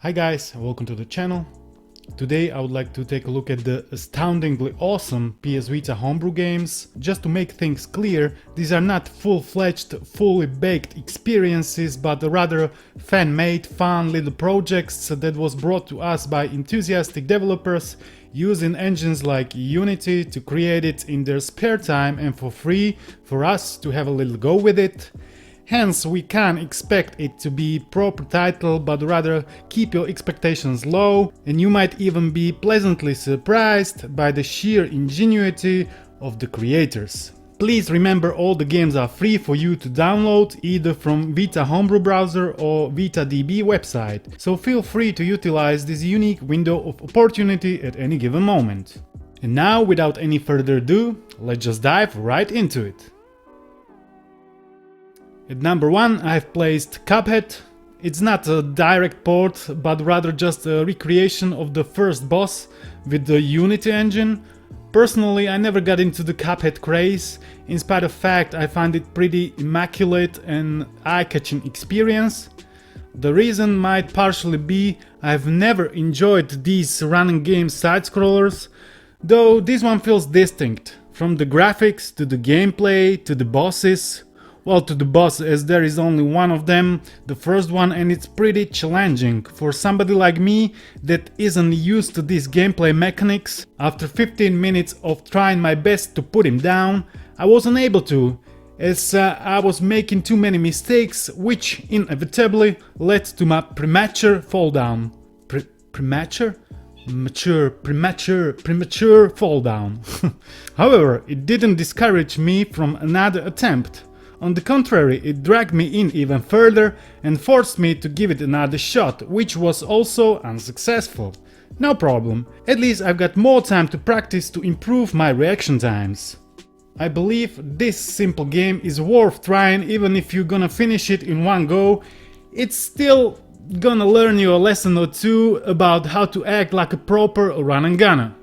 Hi guys, welcome to the channel. Today I would like to take a look at the astoundingly awesome PS Vita Homebrew games. Just to make things clear, these are not full-fledged, fully baked experiences, but rather fan-made, fun little projects that was brought to us by enthusiastic developers using engines like Unity to create it in their spare time and for free for us to have a little go with it. Hence, we can't expect it to be proper title, but rather keep your expectations low, and you might even be pleasantly surprised by the sheer ingenuity of the creators. Please remember, all the games are free for you to download either from Vita Homebrew browser or VitaDB website, so feel free to utilize this unique window of opportunity at any given moment. And now, without any further ado, let's just dive right into it. At number 1 I've placed Cuphead. It's not a direct port, but rather just a recreation of the first boss with the Unity engine. Personally, I never got into the Cuphead craze, in spite of fact I find it pretty immaculate and eye-catching experience. The reason might partially be I've never enjoyed these running game side-scrollers, though this one feels distinct, from the graphics to the gameplay to the bosses. Well, to the boss, as there is only one of them, the first one, and it's pretty challenging for somebody like me that isn't used to these gameplay mechanics. After 15 minutes of trying my best to put him down, I wasn't able to, as I was making too many mistakes, which inevitably led to my premature fall down. Premature fall down. However, it didn't discourage me from another attempt. On the contrary, it dragged me in even further and forced me to give it another shot, which was also unsuccessful. No problem, at least I've got more time to practice to improve my reaction times. I believe this simple game is worth trying, even if you're gonna finish it in one go. It's still gonna learn you a lesson or two about how to act like a proper run and gunner.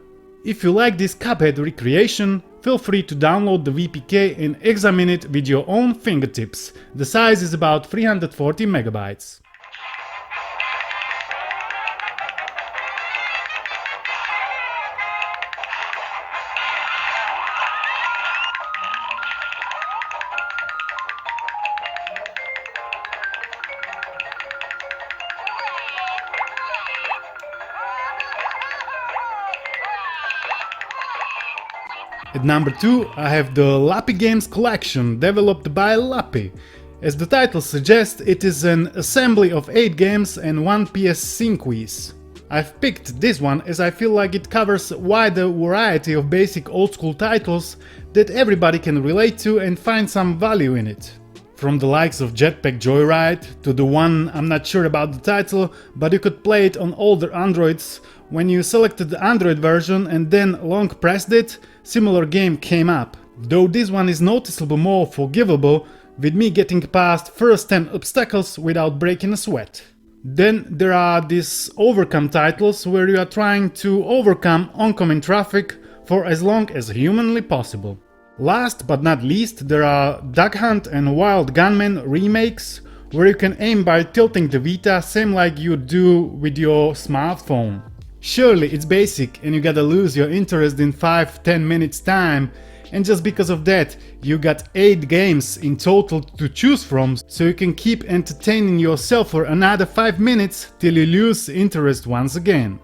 If you like this Cuphead recreation, feel free to download the VPK and examine it with your own fingertips. The size is about 340 megabytes. At number 2 I have the Lapy Games collection, developed by Lapy. As the title suggests, it is an assembly of 8 games and 1 PS Synquiz. I've picked this one as I feel like it covers a wider variety of basic old school titles that everybody can relate to and find some value in it. From the likes of Jetpack Joyride to the one I'm not sure about the title, but you could play it on older Androids. When you selected the Android version and then long pressed it, similar game came up, though this one is noticeably more forgivable, with me getting past first 10 obstacles without breaking a sweat. Then there are these overcome titles where you are trying to overcome oncoming traffic for as long as humanly possible. Last but not least, there are Duck Hunt and Wild Gunman remakes, where you can aim by tilting the Vita, same like you do with your smartphone. Surely it's basic and you gotta lose your interest in 5-10 minutes time, and just because of that you got 8 games in total to choose from, so you can keep entertaining yourself for another 5 minutes till you lose interest once again.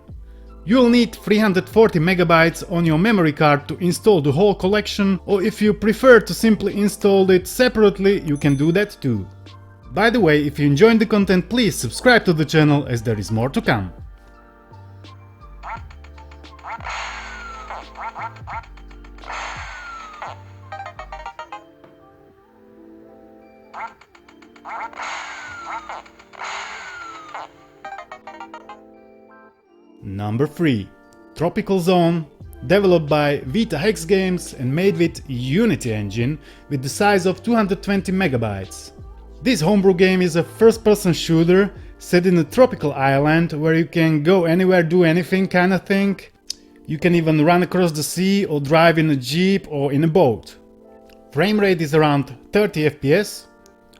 You'll need 340 megabytes on your memory card to install the whole collection, or if you prefer to simply install it separately, you can do that too. By the way, if you enjoyed the content, please subscribe to the channel as there is more to come. Number 3. Tropical Zone, developed by Vita Hex Games and made with Unity engine with the size of 220 megabytes. This homebrew game is a first-person shooter set in a tropical island where you can go anywhere, do anything kinda thing. You can even run across the sea or drive in a jeep or in a boat. Frame rate is around 30 FPS.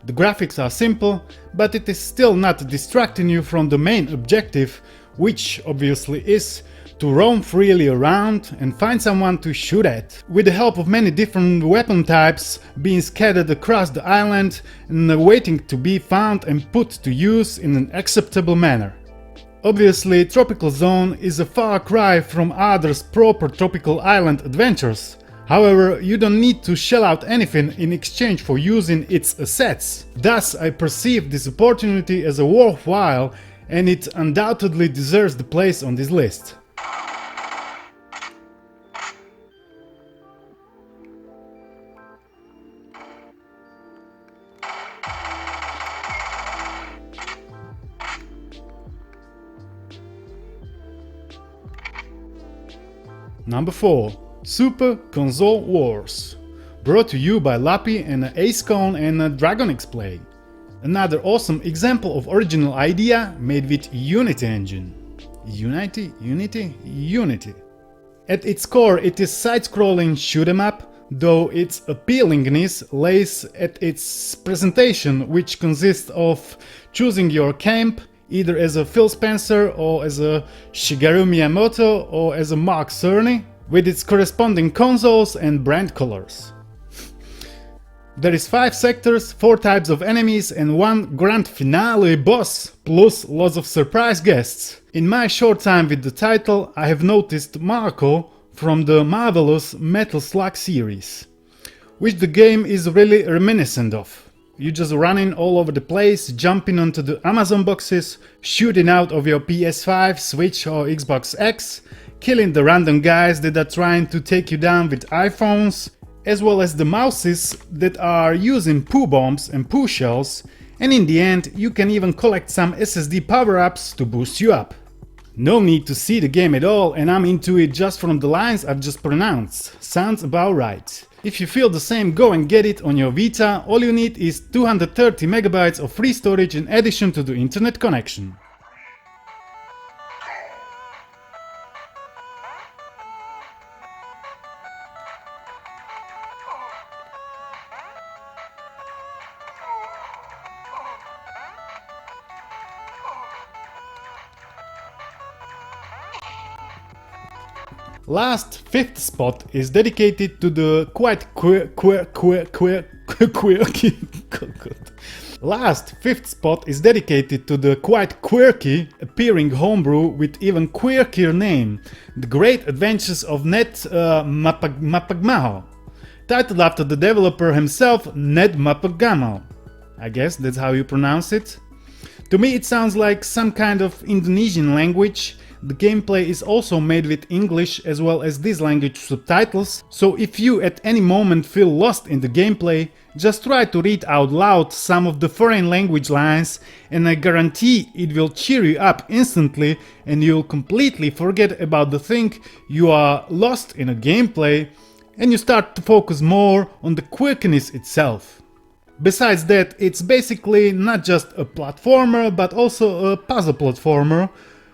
The graphics are simple, but it is still not distracting you from the main objective, which obviously is to roam freely around and find someone to shoot at, with the help of many different weapon types being scattered across the island and waiting to be found and put to use in an acceptable manner. Obviously, Tropical Zone is a far cry from others' proper tropical island adventures. However, you don't need to shell out anything in exchange for using its assets. Thus, I perceive this opportunity as a worthwhile, and it undoubtedly deserves the place on this list. Number 4. Super Console Wars. Brought to you by Lapy and Acecone and Dragon X-Play. Another awesome example of original idea made with Unity engine. Unity. At its core it is side-scrolling shoot 'em up, though its appealingness lays at its presentation, which consists of choosing your camp either as a Phil Spencer or as a Shigeru Miyamoto or as a Mark Cerny, with its corresponding consoles and brand colors. There is 5 sectors, 4 types of enemies and 1 grand finale boss, plus lots of surprise guests. In my short time with the title, I have noticed Marco from the marvelous Metal Slug series, which the game is really reminiscent of. You just running all over the place, jumping onto the Amazon boxes, shooting out of your PS5, Switch or Xbox X, killing the random guys that are trying to take you down with iPhones, as well as the mouses that are using poo bombs and poo shells, and in the end you can even collect some SSD power-ups to boost you up. No need to see the game at all, and I'm into it just from the lines I've just pronounced. Sounds about right. If you feel the same, go and get it on your Vita. All you need is 230 MB of free storage in addition to the internet connection. Last, 5th spot is dedicated to the quite Last, 5th spot is dedicated to the quite quirky appearing homebrew with even quirkier name, The Great Adventures of Ned Mapagmao, titled after the developer himself, Ned Mapagmao. I guess that's how you pronounce it. To me it sounds like some kind of Indonesian language. The gameplay is also made with English as well as this language subtitles, so if you at any moment feel lost in the gameplay, just try to read out loud some of the foreign language lines and I guarantee it will cheer you up instantly and you'll completely forget about the thing you are lost in a gameplay and you start to focus more on the quirkiness itself. Besides that, it's basically not just a platformer but also a puzzle platformer,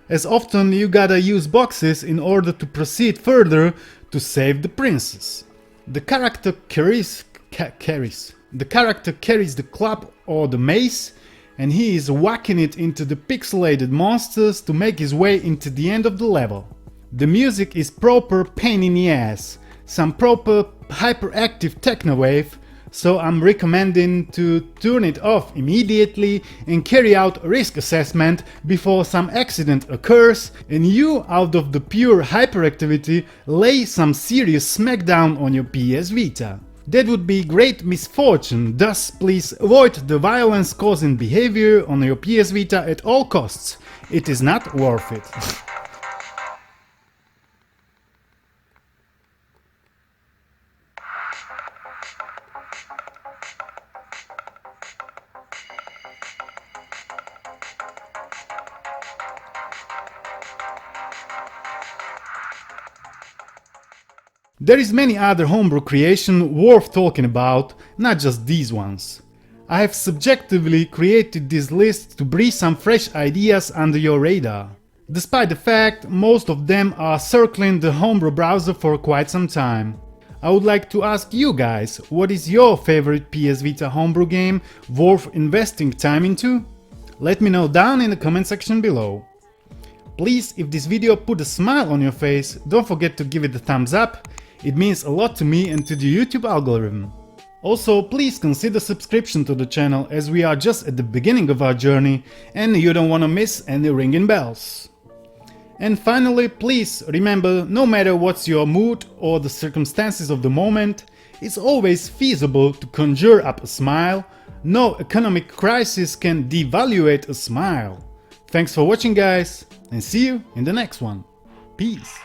as often you gotta use boxes in order to proceed further to save the princess. The character carries the club or the mace and he is whacking it into the pixelated monsters to make his way into the end of the level. The music is proper pain in the ass, some proper hyperactive techno wave, so I'm recommending to turn it off immediately and carry out a risk assessment before some accident occurs and you, out of the pure hyperactivity, lay some serious smackdown on your PS Vita. That would be great misfortune, thus please avoid the violence-causing behavior on your PS Vita at all costs. It is not worth it. There is many other homebrew creation worth talking about, not just these ones. I have subjectively created this list to breathe some fresh ideas under your radar, despite the fact most of them are circling the homebrew browser for quite some time. I would like to ask you guys, what is your favorite PS Vita homebrew game worth investing time into? Let me know down in the comment section below. Please, if this video put a smile on your face, don't forget to give it a thumbs up, it means a lot to me and to the YouTube algorithm. Also, please consider subscription to the channel as we are just at the beginning of our journey and you don't want to miss any ringing bells. And finally, please remember, no matter what's your mood or the circumstances of the moment, it's always feasible to conjure up a smile. No economic crisis can devaluate a smile. Thanks for watching guys, and see you in the next one. Peace.